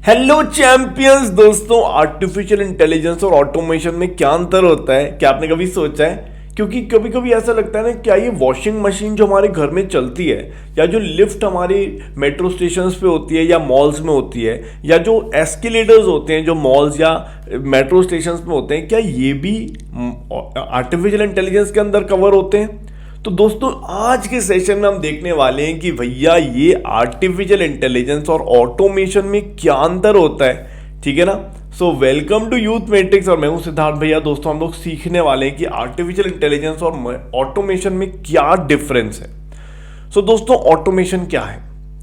Hello champions दोस्तों, artificial intelligence और automation में क्या अंतर होता है, क्या आपने कभी सोचा है? क्योंकि कभी कभी ऐसा लगता है ना, क्या ये वॉशिंग मशीन जो हमारे घर में चलती है या जो लिफ्ट हमारी मेट्रो स्टेशंस पे होती है या मॉल्स में होती है या जो एस्केलेटर्स होते हैं जो मॉल्स या मेट्रो स्टेशंस में होते हैं, क्या ये भी आर्टिफिशियल इंटेलिजेंस के अंदर कवर होते हैं? तो दोस्तों आज के सेशन में हम देखने वाले हैं कि भैया ये आर्टिफिशियल इंटेलिजेंस और ऑटोमेशन में क्या अंतर होता है। ठीक है ना। So welcome to Youth Matrix और मैं हूं सिद्धार्थ भैया। दोस्तों हम लोग सीखने वाले हैं कि आर्टिफिशियल इंटेलिजेंस और ऑटोमेशन में क्या डिफरेंस है। सो दोस्तों ऑटोमेशन क्या है,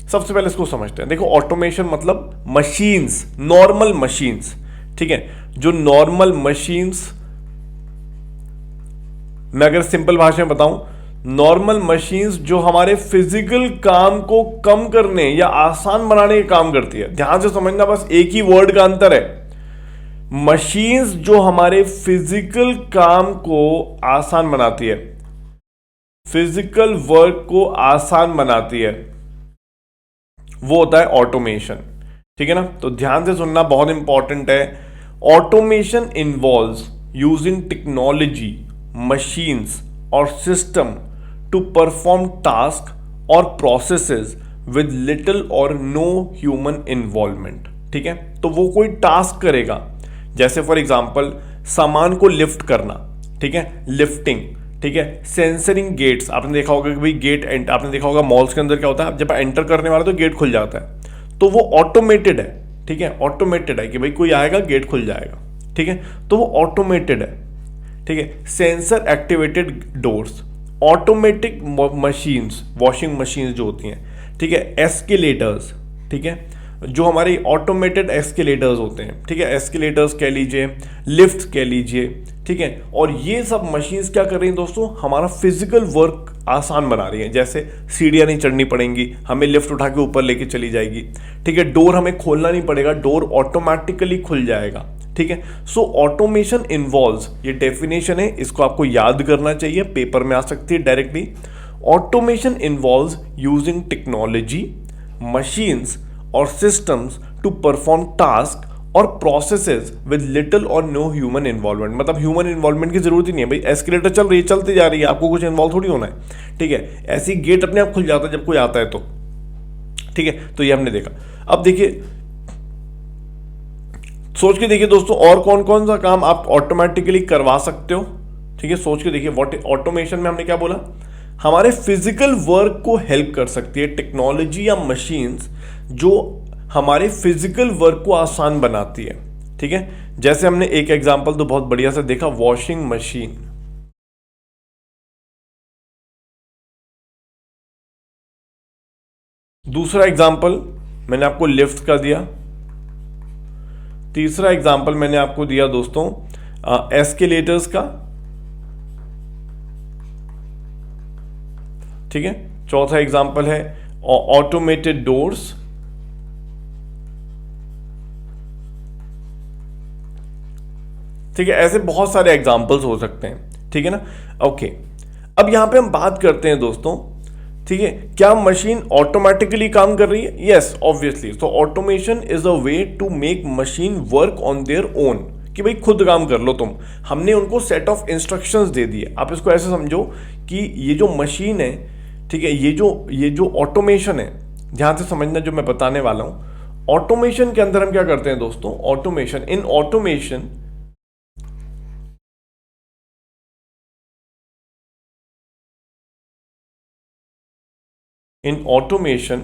सबसे पहले इसको समझते हैं। देखो ऑटोमेशन मतलब मशीन्स, नॉर्मल मशीन्स, ठीक है, जो नॉर्मल मशीन्स, मैं अगर सिंपल भाषा में बताऊं, नॉर्मल मशीन्स जो हमारे फिजिकल काम को कम करने या आसान बनाने का काम करती है। ध्यान से समझना, बस एक ही वर्ड का अंतर है। मशीन्स जो हमारे फिजिकल काम को आसान बनाती है, फिजिकल वर्क को आसान बनाती है, वो होता है ऑटोमेशन। ठीक है ना। तो ध्यान से सुनना, बहुत इंपॉर्टेंट है। Automation involves using technology, machines और system to perform task or processes with little or no human involvement। ठीक है, तो वो कोई टास्क करेगा, जैसे फॉर एग्जांपल सामान को लिफ्ट करना, ठीक है, लिफ्टिंग, ठीक है, सेंसरिंग गेट्स। आपने देखा होगा कि भाई गेट, आपने देखा होगा मॉल्स के अंदर क्या होता है, जब एंटर करने वाला तो गेट खुल जाता है, तो वो ऑटोमेटेड है। ठीक है, ऑटोमेटेड है कि भाई कोई आएगा गेट खुल जाएगा। ठीक है, तो वो ऑटोमेटेड है। ठीक है, sensor activated doors, automatic machines, washing machines जो होती हैं, ठीक है, एस्केलेटर्स, ठीक है, जो हमारे ऑटोमेटेड एस्केलेटर्स होते हैं, ठीक है, एस्केलेटर्स कह लीजिए, लिफ्ट कह लीजिए, ठीक है। और ये सब मशीन्स क्या कर रही हैं दोस्तों, हमारा फिजिकल वर्क आसान बना रही है। जैसे सीढ़ियाँ नहीं चढ़नी पड़ेंगी, हमें लिफ्ट उठा के ऊपर लेके चली जाएगी। ठीक है, डोर हमें खोलना नहीं पड़ेगा, डोर ऑटोमेटिकली खुल जाएगा। ठीक है, सो ऑटोमेशन इन्वॉल्व्स, ये डेफिनेशन है, इसको आपको याद करना चाहिए, पेपर में आ सकती है directly. Automation involves using technology, machines और सिस्टम्स टू परफॉर्म टास्क और प्रोसेसेस विद लिटिल और नो ह्यूमन इन्वॉल्वमेंट। मतलब ह्यूमन इन्वॉल्वमेंट की जरूरत ही नहीं है भाई, एस्केलेटर चल रही है, चलती जा रही है, आपको कुछ इन्वॉल्व थोड़ी होना है। ठीक है, ऐसी गेट अपने आप खुल जाता है जब कोई आता है तो। ठीक है, तो ये हमने देखा। अब देखिए, सोच के देखिए दोस्तों, और कौन कौन सा काम आप ऑटोमेटिकली करवा सकते हो। ठीक है, सोच के देखिए, व्हाट ऑटोमेशन में हमने क्या बोला, हमारे फिजिकल वर्क को हेल्प कर सकती है टेक्नोलॉजी या मशीन्स जो हमारे फिजिकल वर्क को आसान बनाती है। ठीक है, जैसे हमने एक एग्जांपल तो बहुत बढ़िया से देखा, वॉशिंग मशीन। दूसरा एग्जांपल मैंने आपको लिफ्ट का दिया। तीसरा एग्जाम्पल मैंने आपको दिया दोस्तों एस्केलेटर्स का। ठीक है, चौथा एग्जाम्पल है ऑटोमेटेड डोर्स। ठीक है, ऐसे बहुत सारे एग्जाम्पल्स हो सकते हैं। ठीक है ना। ओके, अब यहां पे हम बात करते हैं दोस्तों, ठीक है, क्या मशीन ऑटोमेटिकली काम कर रही है? Yes, obviously. तो automation is a way to make machine work on their own, कि भाई खुद काम कर लो तुम। हमने उनको सेट ऑफ इंस्ट्रक्शंस दे दिए। आप इसको ऐसे समझो कि ये जो मशीन है, ठीक है, ये जो ऑटोमेशन है, ध्यान से समझना जो मैं बताने वाला हूं। ऑटोमेशन के अंदर हम क्या करते हैं दोस्तों, automation, in automation in automation,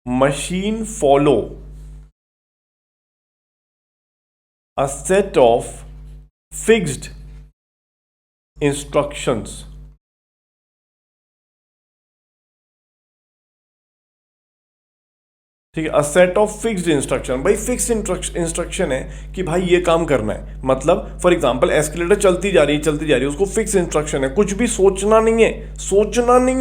machine follow a set of fixed instructions। ठीक है, a set of fixed instruction. भाई फिक्स इंस्ट्रक्शन है कि भाई ये काम करना है। मतलब फॉर एग्जांपल एस्केलेटर चलती जा रही है, उसको फिक्स इंस्ट्रक्शन है, कुछ भी सोचना नहीं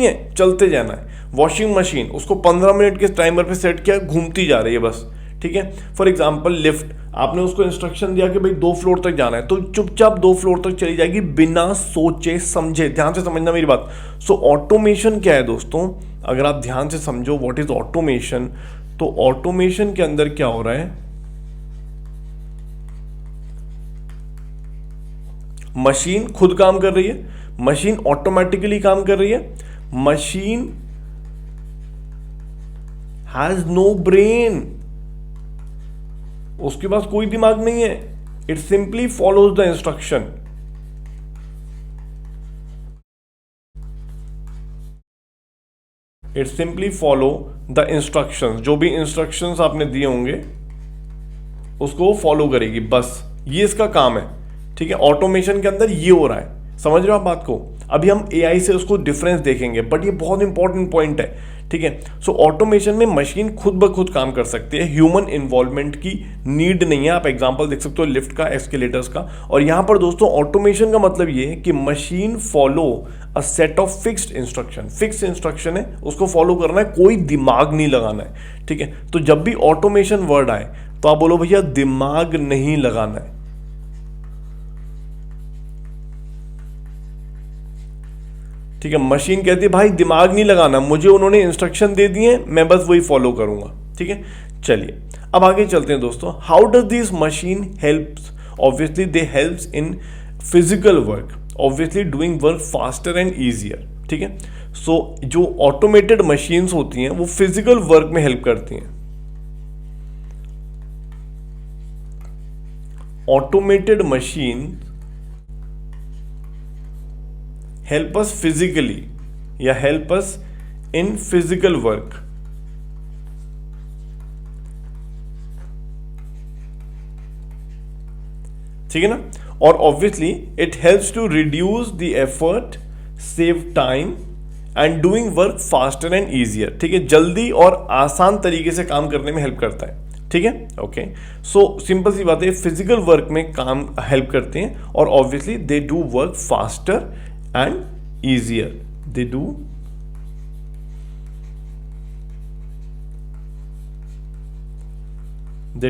है, चलते जाना है। वॉशिंग मशीन, उसको 15 मिनट के टाइमर पे सेट किया, घूमती जा रही है बस। ठीक है, फॉर एग्जाम्पल लिफ्ट, आपने उसको इंस्ट्रक्शन दिया कि भाई 2 फ्लोर तक जाना है, तो चुपचाप 2 फ्लोर तक चली जाएगी बिना सोचे समझे। ध्यान से समझना मेरी बात। सो ऑटोमेशन क्या है दोस्तों, अगर आप ध्यान से समझो व्हाट इज ऑटोमेशन, तो ऑटोमेशन के अंदर क्या हो रहा है, मशीन खुद काम कर रही है, मशीन ऑटोमेटिकली काम कर रही है, मशीन हैज नो ब्रेन, उसके पास कोई दिमाग नहीं है, it simply follows the instruction. It simply follow the instructions, जो भी इंस्ट्रक्शंस आपने दिए होंगे उसको फॉलो करेगी, बस ये इसका काम है। ठीक है, ऑटोमेशन के अंदर ये हो रहा है, समझ रहे हो आप बात को। अभी हम एआई से उसको डिफरेंस देखेंगे, बट ये बहुत इंपॉर्टेंट पॉइंट है। ठीक है, सो ऑटोमेशन में मशीन खुद ब खुद काम कर सकती है, ह्यूमन इन्वॉल्वमेंट की नीड नहीं है। आप एग्जांपल देख सकते हो लिफ्ट का, एस्केलेटर्स का। और यहां पर दोस्तों ऑटोमेशन का मतलब ये है कि machine follow a set of fixed instruction, fixed instruction है, उसको फॉलो करना है, कोई दिमाग नहीं लगाना है। ठीक है, तो जब भी ऑटोमेशन वर्ड आए तो आप बोलो भैया दिमाग नहीं लगाना है। ठीक है, मशीन कहती है भाई दिमाग नहीं लगाना, मुझे उन्होंने इंस्ट्रक्शन दे दिए, मैं बस वही फॉलो करूंगा। ठीक है, चलिए अब आगे चलते हैं दोस्तों। How does this machine helps? Obviously they helps in physical work, obviously doing work faster and easier. ठीक है, सो जो ऑटोमेटेड मशीन्स होती हैं वो फिजिकल वर्क में हेल्प करती हैं। Automated machine help us physically या help us in physical work। ठीक है ना, और obviously it helps to reduce the effort, save time and doing work faster and easier. ठीक है, जल्दी और आसान तरीके से काम करने में हेल्प करता है। ठीक है, ओके, सो सिंपल सी बात है, फिजिकल वर्क में काम हेल्प करते हैं और obviously they do work faster and easier, they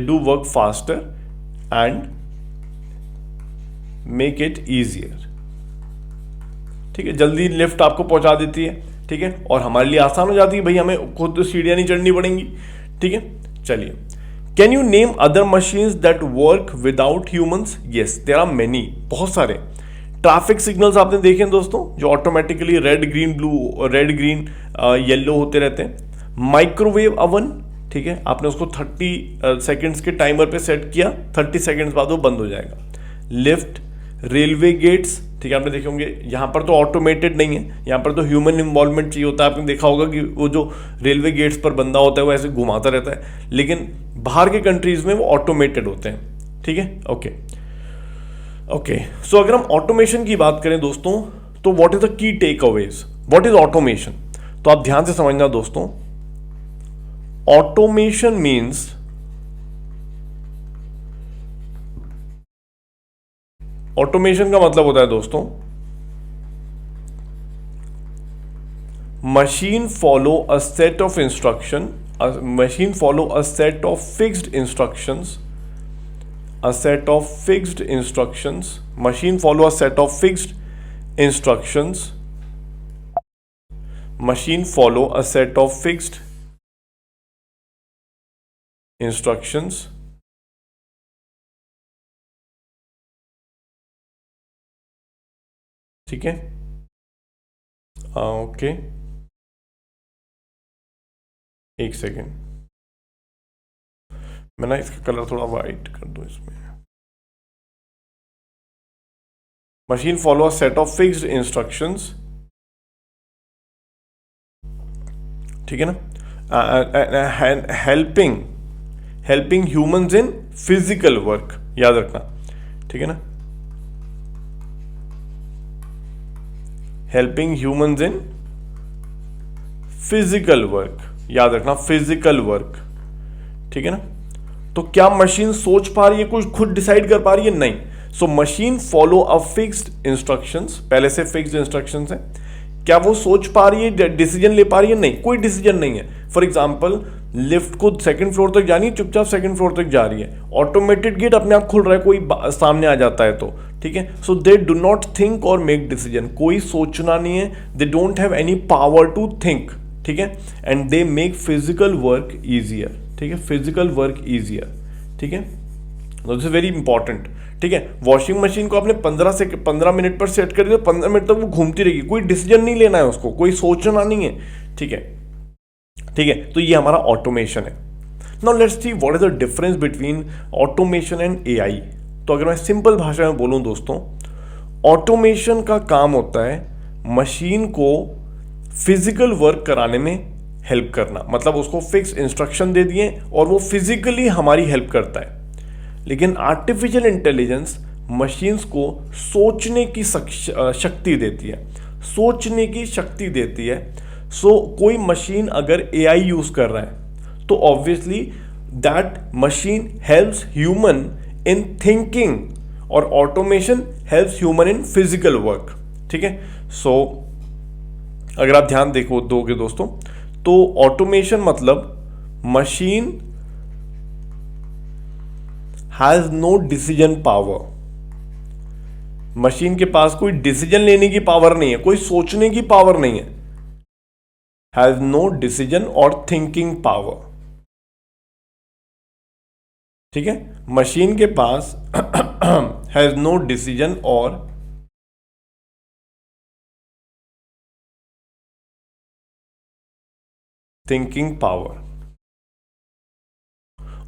do work faster and make it easier। ठीक है, जल्दी लिफ्ट आपको पहुंचा देती है। ठीक है, और हमारे लिए आसान हो जाती है, भाई हमें खुद सीढ़ियां नहीं चढ़नी पड़ेंगी। ठीक है, चलिए, can you name other machines that work without humans? Yes, there are many, बहुत सारे। ट्रैफिक सिग्नल्स आपने देखे हैं दोस्तों, जो automatically red green blue, red green yellow होते रहते हैं। माइक्रोवेव अवन, ठीक है, आपने उसको 30 सेकंड्स के टाइमर पे सेट किया, 30 सेकंड्स बाद वो बंद हो जाएगा। लिफ्ट, रेलवे गेट्स, ठीक है, आपने देखे होंगे, यहाँ पर तो ऑटोमेटेड नहीं है, यहाँ पर तो ह्यूमन इन्वॉल्वमेंट चाहिए होता है। आपने देखा होगा कि वो जो रेलवे गेट्स पर बंदा होता है वो ऐसे घुमाता रहता है, लेकिन बाहर के कंट्रीज में वो ऑटोमेटेड होते हैं। ठीक है, ओके, सो अगर हम ऑटोमेशन की बात करें दोस्तों, तो what is the key takeaways, what is automation? तो आप ध्यान से समझना दोस्तों, ऑटोमेशन मीन्स ऑटोमेशन का मतलब होता है दोस्तों, machine follow a set of instruction, machine follow a set of fixed instructions, a set of fixed instructions, machine follow a set of fixed instructions, machine follow a set of fixed instructions, ठीक है, okay, एक second, मैं ना इसका colour थोड़ा white कर दूं इसमें। Machine follow a set of fixed instructions, ठीक है ना, helping humans in physical work, याद रखना। ठीक है ना, helping humans in physical work, याद रखना, फिजिकल वर्क। ठीक है ना, तो क्या मशीन सोच पा रही है, कुछ खुद डिसाइड कर पा रही है? नहीं। So machine follow a fixed instructions, पहले से फिक्स्ड इंस्ट्रक्शंस है। क्या वो सोच पा रही है, डिसीजन ले पा रही है? नहीं, कोई डिसीजन नहीं है। फॉर एग्जाम्पल, लिफ्ट को सेकंड फ्लोर तक जानी है, चुपचाप सेकंड फ्लोर तक जा रही है। ऑटोमेटेड गेट अपने आप खुल रहा है, कोई सामने आ जाता है तो। ठीक है, so they do not think और मेक डिसीजन, कोई सोचना नहीं है, they don't have any power to think. ठीक है, and they make physical work easier. ठीक है, फिजिकल वर्क ईजियर, ठीक है, दिस इज वेरी इंपॉर्टेंट, ठीक है। वॉशिंग मशीन को आपने 15 मिनट पर सेट कर दिया, 15 मिनट तक वो घूमती रहेगी, कोई डिसीजन नहीं लेना है उसको, कोई सोचना नहीं है, ठीक है, ठीक है। तो ये हमारा ऑटोमेशन है। Now let's see what is the difference between automation and AI. तो अगर मैं सिंपल भाषा में बोलूं दोस्तों, ऑटोमेशन का काम होता है मशीन को फिजिकल वर्क कराने में हेल्प करना, मतलब उसको फिक्स इंस्ट्रक्शन दे दिए और वो फिजिकली हमारी हेल्प करता है। लेकिन आर्टिफिशियल इंटेलिजेंस मशीन्स को सोचने की शक्ति देती है, सोचने की शक्ति देती है। सो कोई मशीन अगर एआई यूज कर रहा है तो obviously that machine helps human in thinking और automation helps human in physical work, ठीक है। सो अगर आप ध्यान दोगे दोस्तों, तो ऑटोमेशन मतलब machine has no decision power, machine के पास कोई डिसीजन लेने की पावर नहीं है, कोई सोचने की पावर नहीं है, हैज नो डिसीजन और थिंकिंग पावर, ठीक है। मशीन के पास हैज नो डिसीजन और थिंकिंग पावर।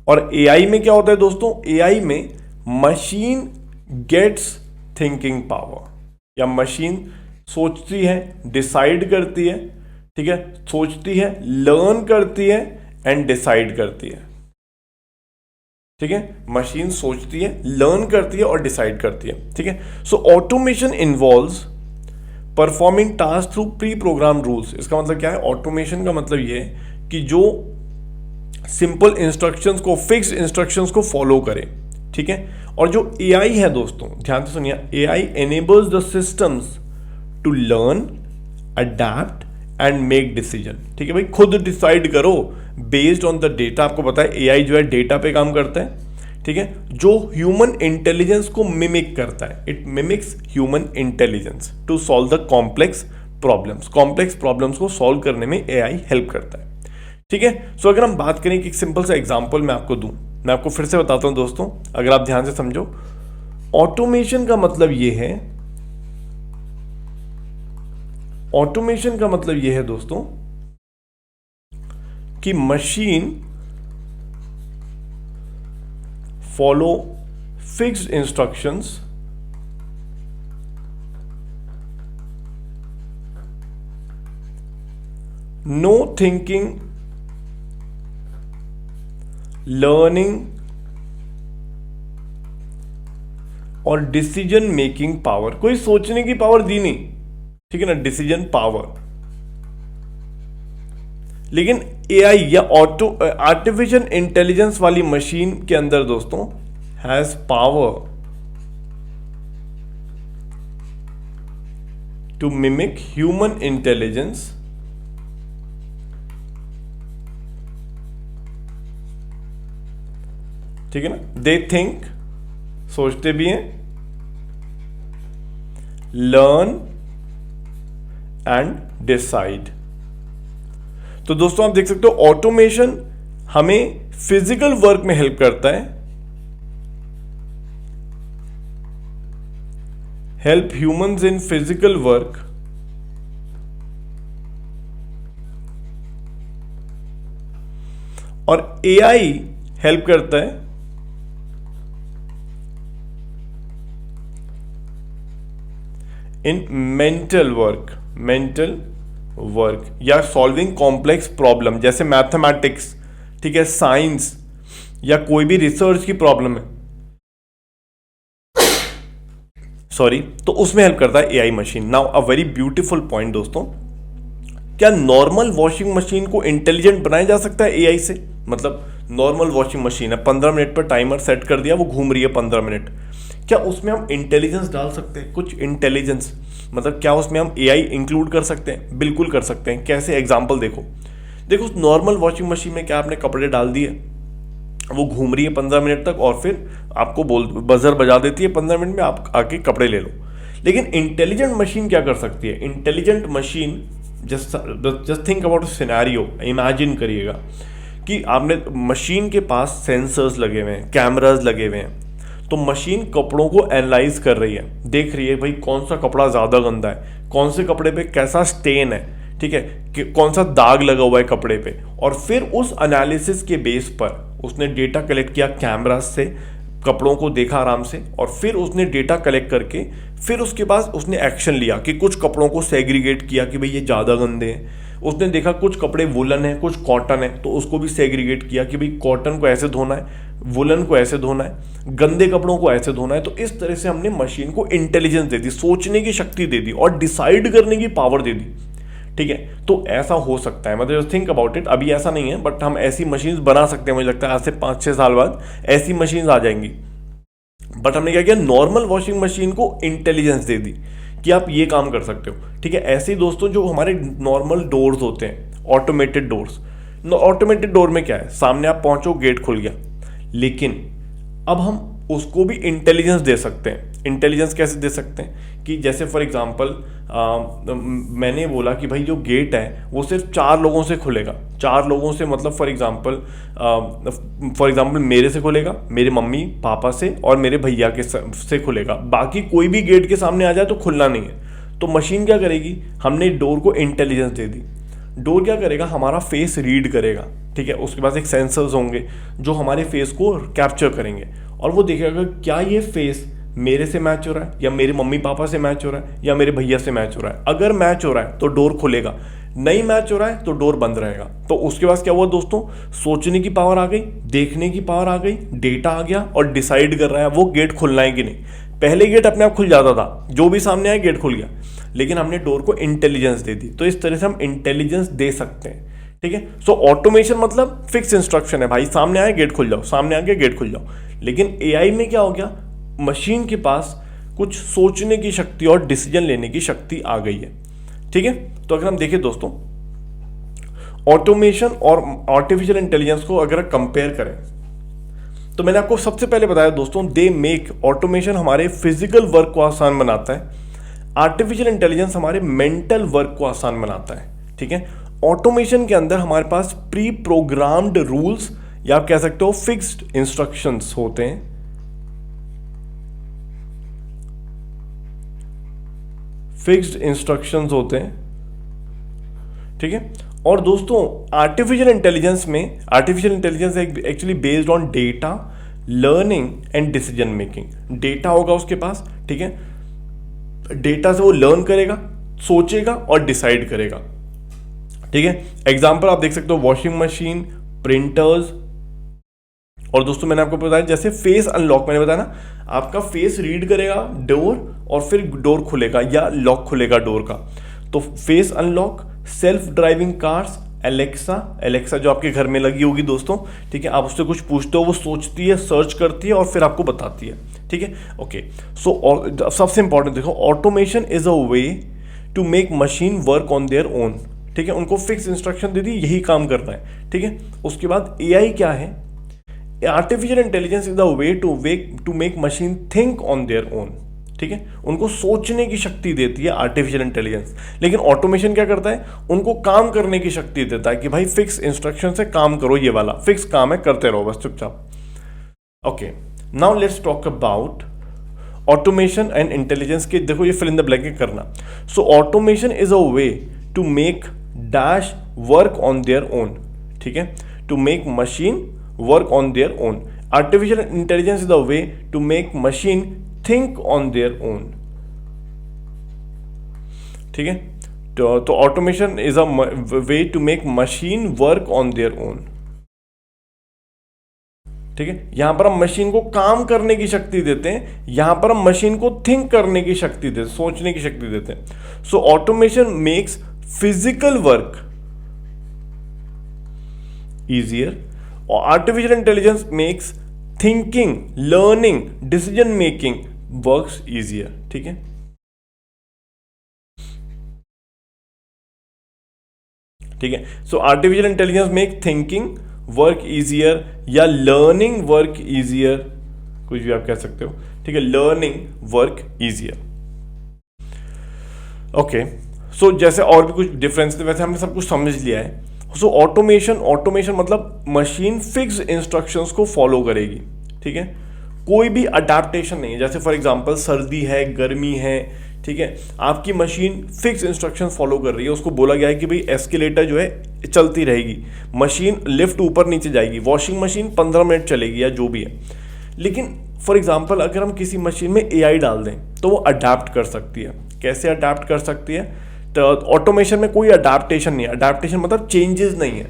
और एआई में क्या होता है दोस्तों, एआई में मशीन गेट्स थिंकिंग पावर, या मशीन सोचती है, डिसाइड करती है, ठीक है, सोचती है, लर्न करती है एंड डिसाइड करती है, ठीक है। मशीन सोचती है, लर्न करती है और डिसाइड करती है, ठीक है। So automation involves performing task through pre program rules. इसका मतलब क्या है, ऑटोमेशन का मतलब ये है कि जो सिंपल इंस्ट्रक्शंस को, फिक्स इंस्ट्रक्शंस को फॉलो करे, ठीक है। और जो एआई है दोस्तों, ध्यान से सुनिए, AI enables the systems to learn, adapt and make decision, ठीक है भाई, खुद डिसाइड करो बेस्ड ऑन द डेटा। आपको पता है एआई जो है डेटा पे काम करता है, ठीक है, जो ह्यूमन इंटेलिजेंस को मिमिक करता है, it mimics human intelligence to solve the complex problems. Complex problems को सॉल्व करने में एआई हेल्प करता है, ठीक है। सो अगर हम बात करें कि एक सिंपल सा एग्जांपल मैं आपको दूं, मैं आपको फिर से बताता हूं दोस्तों, अगर आप ध्यान से समझो, ऑटोमेशन का मतलब ये है, ऑटोमेशन का मतलब ये है दोस्तों कि machine follow fixed instructions, no thinking, learning और डिसीजन मेकिंग पावर। कोई सोचने की पावर दी नहीं, ठीक है ना, डिसीजन पावर। लेकिन एआई या आर्टिफिशियल इंटेलिजेंस वाली मशीन के अंदर दोस्तों has power to mimic human intelligence, ठीक है ना, दे थिंक, सोचते भी हैं, लर्न एंड डिसाइड। तो दोस्तों आप देख सकते हो ऑटोमेशन हमें फिजिकल वर्क में हेल्प करता है, help humans in physical work, और एआई हेल्प करता है इन मेंटल वर्क या सॉल्विंग कॉम्प्लेक्स प्रॉब्लम, जैसे मैथमेटिक्स, ठीक है, साइंस या कोई भी रिसर्च की प्रॉब्लम है, सॉरी, तो उसमें हेल्प करता है AI machine. Now a very beautiful point दोस्तों, क्या नॉर्मल वॉशिंग मशीन को इंटेलिजेंट बनाया जा सकता है एआई से? मतलब नॉर्मल वॉशिंग मशीन है, 15 मिनट पर टाइमर सेट कर दिया, वो घूम रही है 15 मिनट, क्या उसमें हम इंटेलिजेंस डाल सकते हैं? कुछ इंटेलिजेंस, मतलब क्या उसमें हम एआई इंक्लूड कर सकते हैं? बिल्कुल कर सकते हैं। कैसे? एग्जांपल देखो उस नॉर्मल वॉशिंग मशीन में क्या आपने कपड़े डाल दिए, वो घूम रही है 15 मिनट तक और फिर आपको बजर बजा देती है 15 मिनट में, आप आके कपड़े ले लो। लेकिन इंटेलिजेंट मशीन क्या कर सकती है? Intelligent machine, just think about scenario, imagine करिएगा कि आपने मशीन के पास सेंसर्स लगे हुए हैं, कैमरास लगे हुए हैं, तो मशीन कपड़ों को एनालाइज कर रही है, देख रही है भाई कौन सा कपड़ा ज़्यादा गंदा है, कौन से कपड़े पे कैसा स्टेन है, ठीक है, कि कौन सा दाग लगा हुआ है कपड़े पे, और फिर उस एनालिसिस के बेस पर उसने डेटा कलेक्ट किया कैमरास से, कपड़ों को देखा आराम से, और फिर उसने डेटा कलेक्ट करके फिर उसके बाद उसने एक्शन लिया कि कुछ कपड़ों को सेग्रीगेट किया कि भाई ये ज़्यादा गंदे हैं। उसने देखा कुछ कपड़े वुलन है, कुछ कॉटन है, तो उसको भी सेग्रीगेट किया कि भाई कॉटन को ऐसे धोना है, वुलन को ऐसे धोना है, गंदे कपड़ों को ऐसे धोना है। तो इस तरह से हमने मशीन को इंटेलिजेंस दे दी, सोचने की शक्ति दे दी और डिसाइड करने की पावर दे दी। ठीक है, तो ऐसा हो सकता है, मतलब थिंक अबाउट इट। अभी ऐसा नहीं है, बट हम ऐसी मशीन्स बना सकते हैं। मुझे लगता है आज से 5-6 साल बाद ऐसी मशीन्स आ जाएंगी। बट हमने क्या किया, नॉर्मल वॉशिंग मशीन को इंटेलिजेंस दे दी कि आप ये काम कर सकते हो। ठीक है, ऐसे ही दोस्तों जो हमारे नॉर्मल डोर्स होते हैं, ऑटोमेटेड डोर्स, ऑटोमेटेड डोर में क्या है, सामने आप पहुंचो, गेट खुल गया, लेकिन अब हम उसको भी इंटेलिजेंस दे सकते हैं। इंटेलिजेंस कैसे दे सकते हैं कि जैसे फॉर एग्जांपल मैंने बोला कि भाई जो गेट है वो सिर्फ 4 लोगों से खुलेगा। 4 लोगों से मतलब फॉर एग्जांपल मेरे से खुलेगा, मेरे मम्मी पापा से और मेरे भैया के से खुलेगा। बाकी कोई भी गेट के सामने आ जाए तो खुलना नहीं है। तो मशीन क्या करेगी, हमने डोर को इंटेलिजेंस दे दी। डोर क्या करेगा, हमारा फेस रीड करेगा। ठीक है, उसके पास एक सेंसर्स होंगे जो हमारे फेस को कैप्चर करेंगे और वो देखेगा क्या ये फेस मेरे से मैच हो रहा है या मेरे मम्मी पापा से मैच हो रहा है या मेरे भैया से मैच हो रहा है। अगर मैच हो रहा है तो डोर खुलेगा, नहीं मैच हो रहा है तो डोर बंद रहेगा। तो उसके बाद क्या हुआ दोस्तों, सोचने की पावर आ गई, देखने की पावर आ गई, डेटा आ गया और डिसाइड कर रहा है वो गेट खुलना है कि नहीं। पहले गेट अपने आप खुल जाता था, जो भी सामने आया गेट खुल गया, लेकिन हमने डोर को इंटेलिजेंस दे दी। तो इस तरह से हम इंटेलिजेंस दे सकते हैं। ठीक है, सो ऑटोमेशन मतलब फिक्स इंस्ट्रक्शन है, भाई सामने आए गेट खुल जाओ, सामने आके गेट खुल जाओ। लेकिन एआई में क्या हो गया, मशीन के पास कुछ सोचने की शक्ति और डिसीजन लेने की शक्ति आ गई है। ठीक है, तो अगर हम देखें दोस्तों, ऑटोमेशन और आर्टिफिशियल इंटेलिजेंस को अगर कंपेयर करें तो मैंने आपको सबसे पहले बताया दोस्तों, दे मेक, ऑटोमेशन हमारे फिजिकल वर्क को आसान बनाता है, आर्टिफिशियल इंटेलिजेंस हमारे मेंटल वर्क को आसान बनाता है। ठीक है, ऑटोमेशन के अंदर हमारे पास प्री प्रोग्राम्ड रूल्स या आप कह सकते हो फिक्स्ड इंस्ट्रक्शंस होते हैं। फिक्स्ड इंस्ट्रक्शंस होते हैं। ठीक है, और दोस्तों आर्टिफिशियल इंटेलिजेंस में, artificial intelligence actually based on data, learning and decision making. Data होगा उसके पास, ठीक है, डेटा से वो लर्न करेगा, सोचेगा और डिसाइड करेगा। ठीक है, एग्जांपल आप देख सकते हो, वॉशिंग मशीन, प्रिंटर्स, और दोस्तों मैंने आपको बताया जैसे फेस अनलॉक, मैंने बताया ना, आपका फेस रीड करेगा डोर और फिर डोर खुलेगा या लॉक खुलेगा डोर का। तो face unlock, self driving cars, Alexa जो आपके घर में लगी होगी दोस्तों। ठीक है, आप उससे कुछ पूछते हो, वो सोचती है, सर्च करती है और फिर आपको बताती है। ठीक है, ओके, सो सबसे इंपॉर्टेंट देखो, automation is a way to make machine work on their own. ठीक है, उनको फिक्स इंस्ट्रक्शन दे दी, यही काम करना है। ठीक है, उसके बाद एआई क्या है, artificial intelligence is the way to make machine think on their own. ठीक है, उनको सोचने की शक्ति देती है आर्टिफिशियल इंटेलिजेंस। लेकिन ऑटोमेशन क्या करता है, उनको काम करने की शक्ति देता है कि भाई फिक्स इंस्ट्रक्शन से काम करो, ये वाला फिक्स काम है, करते रहो बस चुपचाप। Okay, now let's talk about automation and intelligence के। देखो ये फिल इन द ब्लैंक करना। So automation is a way to make dash work on their own. ठीक है, to make machine work on their own. Artificial intelligence is the way to make machine think on their own. ठीक है, तो automation is a way to make machine work on their own. ठीक है, यहां पर हम मशीन को काम करने की शक्ति देते हैं, यहां पर हम मशीन को थिंक करने की शक्ति देते हैं, सोचने की शक्ति देते हैं। So automation makes physical work easier, और artificial intelligence makes thinking, learning, decision making works easier. ठीक है, ठीक है, so artificial intelligence make thinking work easier या लर्निंग वर्क इजियर, कुछ भी आप कह सकते हो। ठीक है, learning work easier. Okay, so जैसे और भी कुछ डिफरेंस थे, वैसे हमने सब कुछ समझ लिया है। सो ऑटोमेशन, ऑटोमेशन मतलब मशीन फिक्स इंस्ट्रक्शंस को फॉलो करेगी, ठीक है, कोई भी अडेप्टेशन नहीं है। जैसे फॉर एग्जांपल सर्दी है, गर्मी है, ठीक है, आपकी मशीन फिक्स इंस्ट्रक्शन फॉलो कर रही है, उसको बोला गया है कि भाई एस्केलेटर जो है चलती रहेगी, मशीन लिफ्ट ऊपर नीचे जाएगी, वॉशिंग मशीन 15 मिनट चलेगी या जो भी है। लेकिन फॉर एग्जांपल अगर हम किसी मशीन में एआई डाल दें तो वो अडेप्ट कर सकती है। कैसे अडेप्ट कर सकती है? तो ऑटोमेशन में कोई अडेप्टेशन नहीं है, अडेप्टेशन मतलब चेंजेस नहीं है।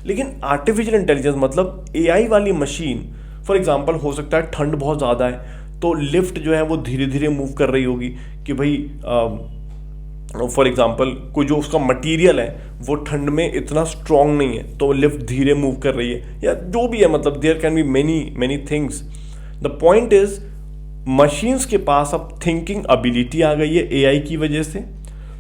लेकिन आर्टिफिशियल इंटेलिजेंस मतलब एआई वाली मशीन, फॉर एग्जांपल हो सकता है ठंड बहुत ज़्यादा है तो लिफ्ट जो है वो धीरे धीरे मूव कर रही होगी कि भाई फॉर एग्जांपल कोई जो उसका मटेरियल है वो ठंड में इतना स्ट्रांग नहीं है तो लिफ्ट धीरे मूव कर रही है, या जो भी है, मतलब there can be many things. The point is machines के पास अब थिंकिंग एबिलिटी आ गई है एआई की वजह से,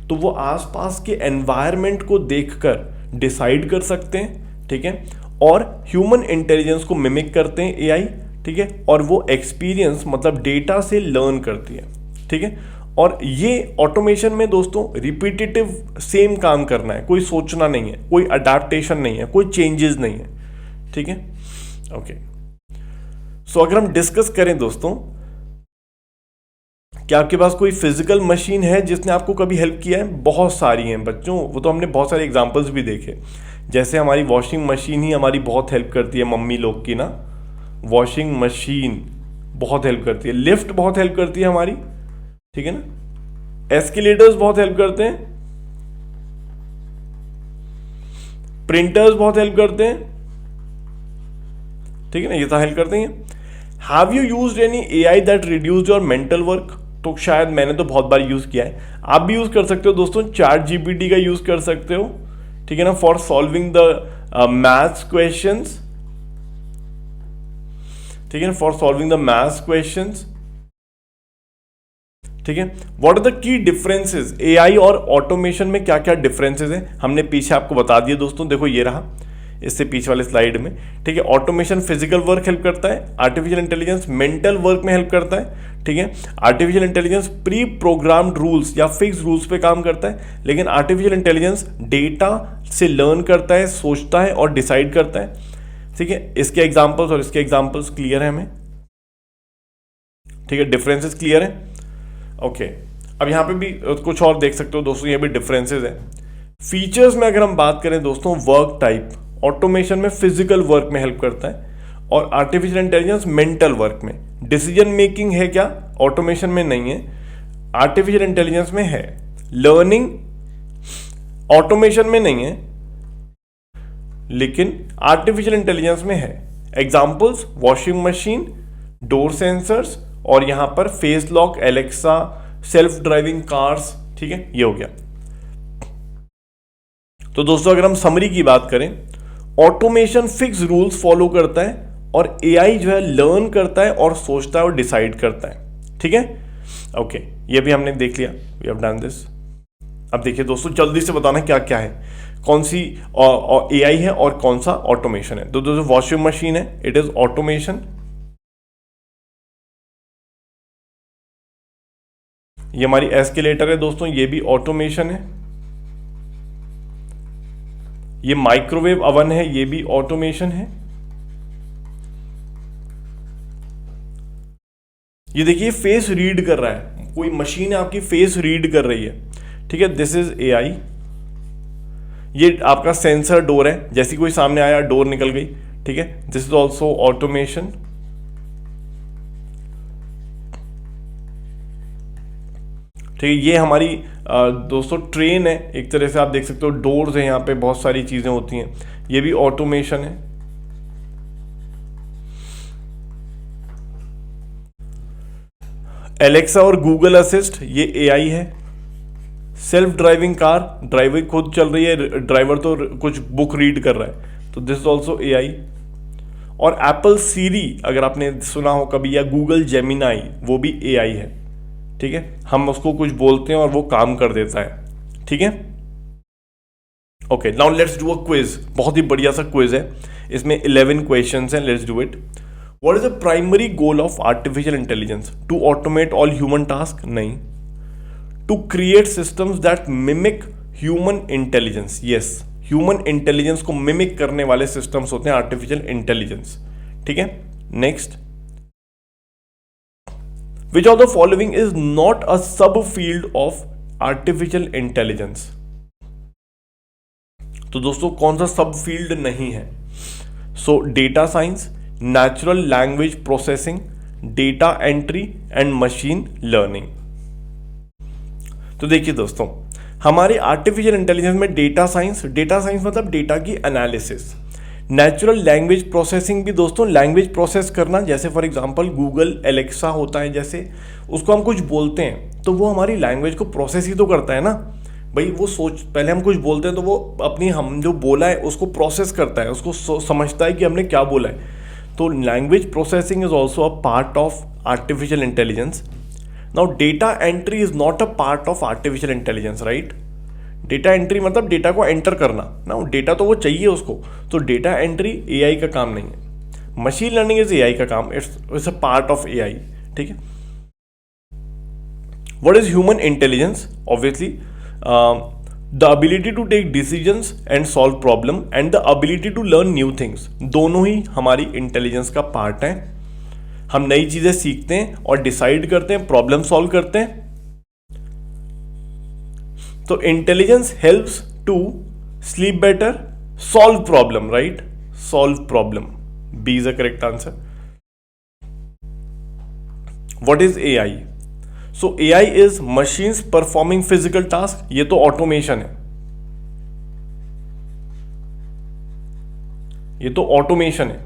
तो वो आसपास के एनवायरनमेंट को देखकर डिसाइड कर सकते हैं, ठीक है, और ह्यूमन इंटेलिजेंस को मिमिक करते हैं एआई, ठीक है, और वो एक्सपीरियंस मतलब डेटा से लर्न करती है, ठीक है। और ये ऑटोमेशन में दोस्तों रिपीटेटिव सेम काम करना है, कोई सोचना नहीं है, कोई अडेप्टेशन नहीं है, कोई चेंजेस नहीं है, ठीक है, ओके। सो अगर हम डिस्कस करें दोस्तों, क्या आपके पास कोई फिजिकल मशीन है जिसने आपको कभी हेल्प किया है? बहुत सारी हैं बच्चों, वो तो हमने बहुत सारे एग्जांपल्स भी देखे। जैसे हमारी वॉशिंग मशीन ही हमारी बहुत हेल्प करती है, मम्मी लोग की ना, वॉशिंग मशीन बहुत हेल्प करती है, लिफ्ट बहुत हेल्प करती है हमारी, ठीक है ना, एस्केलेटर्स बहुत हेल्प करते हैं, प्रिंटर्स बहुत हेल्प करते हैं, ठीक है ना, ये तो हेल्प करते हैं। Have you used any AI that reduce your mental work? तो शायद मैंने तो बहुत बार यूज किया है, आप भी यूज कर सकते हो दोस्तों, चैट जीपीटी का यूज कर सकते हो, ठीक है ना, for solving the maths questions, ठीक है, for solving the maths questions, ठीक है। What are the key differences? AI और ऑटोमेशन में क्या क्या डिफरेंसेस हैं हमने पीछे आपको बता दिए दोस्तों, देखो ये रहा इससे पीछे वाले स्लाइड में, ठीक है। ऑटोमेशन फिजिकल वर्क हेल्प करता है, आर्टिफिशियल इंटेलिजेंस मेंटल वर्क में हेल्प करता है, ठीक है। Artificial intelligence pre programmed rules या फिक्स रूल्स पे काम करता है, लेकिन आर्टिफिशियल इंटेलिजेंस डेटा से लर्न करता है, सोचता है और डिसाइड करता है, ठीक है। इसके एग्जांपल्स और इसके एग्जांपल्स क्लियर है हमें, ठीक है, डिफरेंसेस क्लियर है, ओके। अब यहाँ पे भी कुछ और देख सकते हो दोस्तों, ये भी डिफरेंसेस है। फीचर्स में अगर हम बात करें दोस्तों, वर्क टाइप, ऑटोमेशन में फिजिकल वर्क में हेल्प करता है और आर्टिफिशियल इंटेलिजेंस मेंटल वर्क में। डिसीजन मेकिंग है क्या? ऑटोमेशन में नहीं है, आर्टिफिशियल इंटेलिजेंस में है। लर्निंग ऑटोमेशन में नहीं है लेकिन आर्टिफिशियल इंटेलिजेंस में है। Examples washing machine, door sensors, और यहां पर face lock, Alexa, self driving cars, ठीक है, ये हो गया। तो दोस्तों अगर हम समरी की बात करें, ऑटोमेशन फिक्स रूल्स फॉलो करता है और एआई जो है लर्न करता है और सोचता है और डिसाइड करता है, ठीक है, ओके। ये भी हमने देख लिया, वी हैव डन दिस। अब देखिए दोस्तों, जल्दी से बताना क्या क्या है, कौन सी एआई है और कौन सा ऑटोमेशन है। तो दोस्तों वॉशिंग मशीन है, इट इज ऑटोमेशन। ये हमारी एस्केलेटर है दोस्तों, ये भी ऑटोमेशन है। ये माइक्रोवेव अवन है, ये भी ऑटोमेशन है। ये देखिए फेस रीड कर रहा है, कोई मशीन है आपकी फेस रीड कर रही है, ठीक है, दिस इज एआई। ये आपका सेंसर डोर है, जैसे कोई सामने आया डोर निकल गई, ठीक है, दिस इज ऑल्सो ऑटोमेशन। ठीक है, ये हमारी दोस्तों ट्रेन है, एक तरह से आप देख सकते हो, डोर्स है यहाँ पे, बहुत सारी चीजें होती हैं, ये भी ऑटोमेशन है। एलेक्सा और गूगल असिस्ट, ये एआई है। सेल्फ ड्राइविंग कार, ड्राइवर खुद चल रही है, ड्राइवर तो कुछ बुक रीड कर रहा है, तो दिस इज ऑल्सो एआई। और एप्पल सीरी अगर आपने सुना हो कभी, या गूगल जेमिनाई, वो भी एआई है, ठीक है, हम उसको कुछ बोलते हैं और वो काम कर देता है, ठीक है, okay. Now let's do a quiz, बहुत ही बढ़िया सा क्विज है, इसमें 11 क्वेश्चंस हैं, let's do it. What is the primary goal of artificial intelligence? To automate all human task? नहीं। To create systems that mimic human intelligence? Yes, human intelligence को mimic करने वाले सिस्टम्स होते हैं आर्टिफिशियल इंटेलिजेंस। ठीक है, next, which of the following is not a sub field of artificial intelligence. तो दोस्तों कौन सा सब फील्ड नहीं है? सो data science, natural language processing, data entry and machine learning. तो देखिए दोस्तों, हमारे आर्टिफिशियल इंटेलिजेंस में डेटा साइंस मतलब डेटा की एनालिसिस, नेचुरल लैंग्वेज प्रोसेसिंग भी दोस्तों लैंग्वेज प्रोसेस करना, जैसे फॉर एग्जांपल गूगल एलेक्सा होता है, जैसे उसको हम कुछ बोलते हैं तो वो हमारी लैंग्वेज को प्रोसेस ही तो करता है ना भाई। वो पहले हम कुछ बोलते हैं तो वो अपनी हम जो बोला है उसको प्रोसेस करता है, उसको समझता है कि हमने क्या बोला है। तो language processing is also a part of artificial intelligence. Now data entry is not a part of artificial intelligence, right. Data entry मतलब डेटा को एंटर करना ना, डेटा तो वो चाहिए उसको, तो डेटा एंट्री एआई का काम नहीं है। मशीन लर्निंग इज एआई का काम, it's a part of AI. ठीक है, what is human intelligence? Obviously the ability to take decisions and solve problem and the ability to learn new things, दोनों ही हमारी इंटेलिजेंस का पार्ट है। हम नई चीजें सीखते हैं और डिसाइड करते हैं, प्रॉब्लम सॉल्व करते हैं। तो intelligence helps to sleep better, solve problem, right, solve problem, B is a correct answer. What is AI? So AI is machines performing physical task, ये तो ऑटोमेशन है, ये तो ऑटोमेशन है।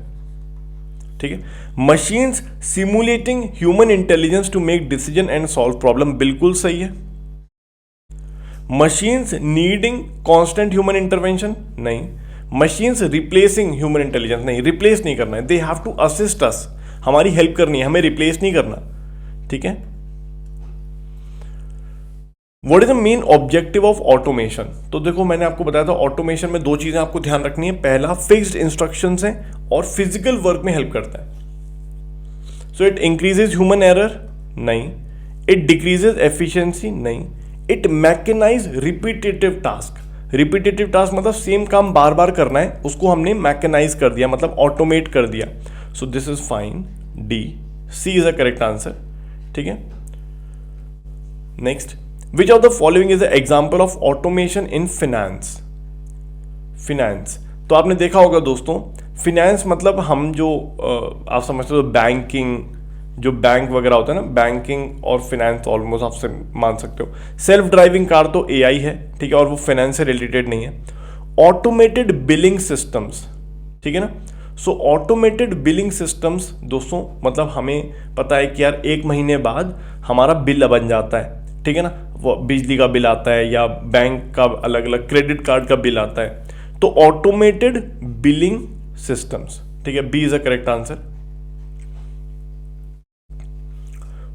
ठीक है, machines simulating human intelligence to make decision and solve problem, बिल्कुल सही है। Machines needing constant human intervention, नहीं। मशीन्स रिप्लेसिंग ह्यूमन इंटेलिजेंस, नहीं, रिप्लेस नहीं करना है, they have to assist us, हमारी हेल्प करनी है, हमें रिप्लेस नहीं करना। ठीक है, what is the main objective of automation? तो देखो मैंने आपको बताया था ऑटोमेशन में दो चीजें आपको ध्यान रखनी है, पहला फिक्स्ड इंस्ट्रक्शंस है और फिजिकल वर्क में हेल्प करता है। So it increases human error, नहीं। इट डिक्रीजेज एफिशिएंसी, नहीं। It mechanise repetitive task, repetitive task मतलब सेम काम बार बार करना है, उसको हमने मैकेनाइज कर दिया, मतलब ऑटोमेट कर दिया। So this is fine, D, C is a correct answer. ठीक है, next, which of the following is the example of automation in finance? Finance तो आपने देखा होगा दोस्तों, फिनेंस मतलब हम जो आप समझते हो बैंकिंग, जो बैंक वगैरह होता है ना, बैंकिंग और फिनेंस ऑलमोस्ट आपसे मान सकते हो। सेल्फ ड्राइविंग कार तो एआई है, ठीक है, और वो फाइनेंस से रिलेटेड नहीं है। ऑटोमेटेड बिलिंग सिस्टम्स, ठीक है ना। सो ऑटोमेटेड बिलिंग सिस्टम्स दोस्तों मतलब हमें पता है कि यार एक महीने बाद हमारा बिल बन जाता है, ठीक है ना, वो बिजली का बिल आता है या बैंक का अलग अलग क्रेडिट कार्ड का बिल आता है, तो ऑटोमेटेड बिलिंग सिस्टम्स, ठीक है, B is a correct answer.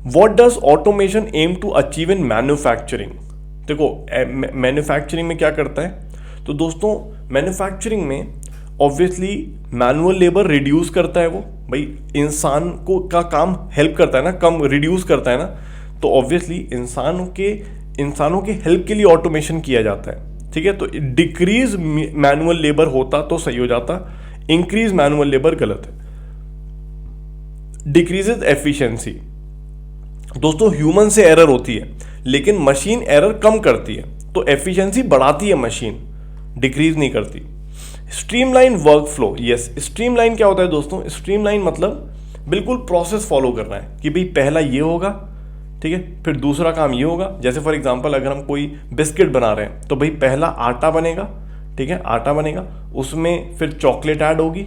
What does automation aim to achieve in manufacturing? देखो मैन्युफैक्चरिंग में क्या करता है, तो दोस्तों मैन्युफैक्चरिंग में ऑब्वियसली मैनुअल लेबर रिड्यूस करता है, वो भाई इंसान को का काम हेल्प करता है ना, कम रिड्यूस करता है ना, तो ऑब्वियसली इंसानों के हेल्प के लिए ऑटोमेशन किया जाता है, ठीक है। तो डिक्रीज मैनुअल लेबर होता तो सही हो जाता, इंक्रीज मैनुअल लेबर गलत है। डिक्रीजेज एफिशिएंसी, दोस्तों ह्यूमन से एरर होती है लेकिन मशीन एरर कम करती है, तो एफिशिएंसी बढ़ाती है मशीन, डिक्रीज नहीं करती। Streamline work flow, yes, streamline क्या होता है दोस्तों, स्ट्रीमलाइन मतलब बिल्कुल प्रोसेस फॉलो करना है कि भाई पहला ये होगा, ठीक है, फिर दूसरा काम ये होगा। जैसे फॉर एग्जांपल अगर हम कोई बिस्किट बना रहे हैं तो भाई पहला आटा बनेगा, ठीक है, आटा बनेगा, उसमें फिर चॉकलेट ऐड होगी,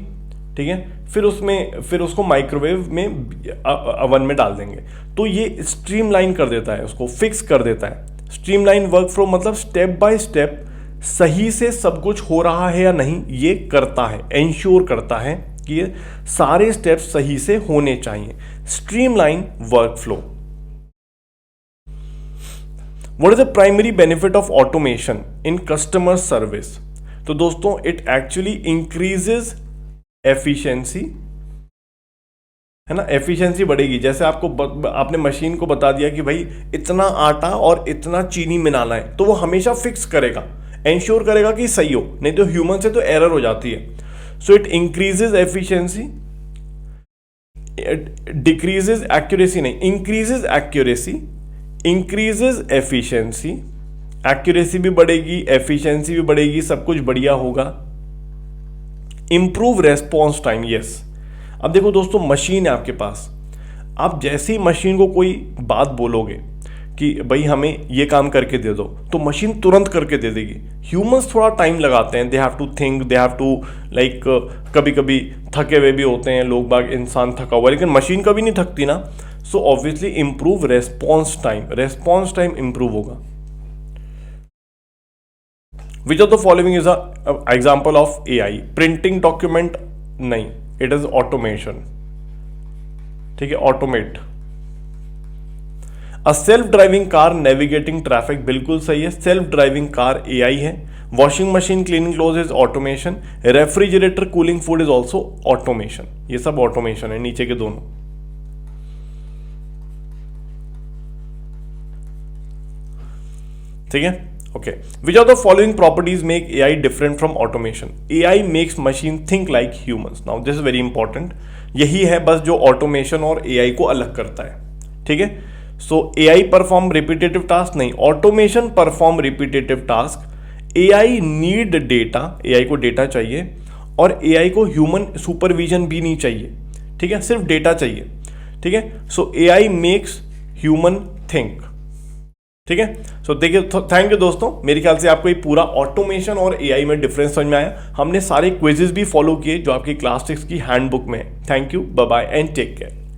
ठीक है, फिर उसको माइक्रोवेव में अवन में डाल देंगे, तो ये स्ट्रीमलाइन कर देता है, उसको फिक्स कर देता है। स्ट्रीमलाइन वर्क फ्लो मतलब स्टेप बाय स्टेप सही से सब कुछ हो रहा है या नहीं ये करता है, इंश्योर करता है कि ये सारे स्टेप सही से होने चाहिए। Streamline work flow. What is the primary benefit of automation in customer service? तो दोस्तों इट एक्चुअली इंक्रीजेज एफिशिएंसी, है ना, एफिशिएंसी बढ़ेगी। जैसे आपने मशीन को बता दिया कि भाई इतना आटा और इतना चीनी मिलाना है, तो वो हमेशा फिक्स करेगा, इंश्योर करेगा कि सही हो, नहीं तो ह्यूमन से तो एरर हो जाती है. So it increases efficiency, decreases accuracy नहीं, increases accuracy, increases efficiency, accuracy भी बढ़ेगी, एफिशिएंसी भी बढ़ेगी, सब कुछ बढ़िया होगा. Improve response time, yes. अब देखो दोस्तों, मशीन है आपके पास, आप जैसे ही मशीन को कोई बात बोलोगे कि भाई हमें ये काम करके दे दो, तो मशीन तुरंत करके दे देगी. ह्यूमंस थोड़ा टाइम लगाते हैं, they have to think, they have to like, कभी कभी थके हुए भी होते हैं लोग बाग, इंसान थका हुआ, लेकिन मशीन कभी नहीं थकती ना. So obviously improve response time, response time improve होगा. Which of the following is a example of AI? Printing document नहीं, इट इज ऑटोमेशन. ठीक है, automate. A self driving car navigating traffic, बिल्कुल सही है, सेल्फ ड्राइविंग कार एआई है. Washing machine cleaning cloth is automation. Refrigerator cooling food is also automation. ये सब automation है, नीचे के दोनों. ठीक है, okay. Which are the following properties make AI different from automation? AI makes machine think like humans. Now this is very important. यही है बस जो ऑटोमेशन और एआई को अलग करता है. ठीक है, so AI perform repetitive task नहीं, automation perform repetitive task. AI need data, AI को डेटा चाहिए, और एआई को ह्यूमन सुपरविजन भी नहीं चाहिए. ठीक है, सिर्फ डेटा चाहिए. ठीक है, so AI makes human think. ठीक है, सो देखिए, थैंक यू दोस्तों. मेरे ख्याल से आपको ये पूरा ऑटोमेशन और एआई में डिफरेंस समझ में आया. हमने सारे क्विजेस भी फॉलो किए जो आपकी क्लास 6 की हैंडबुक में है. Thank you, bye bye and take care.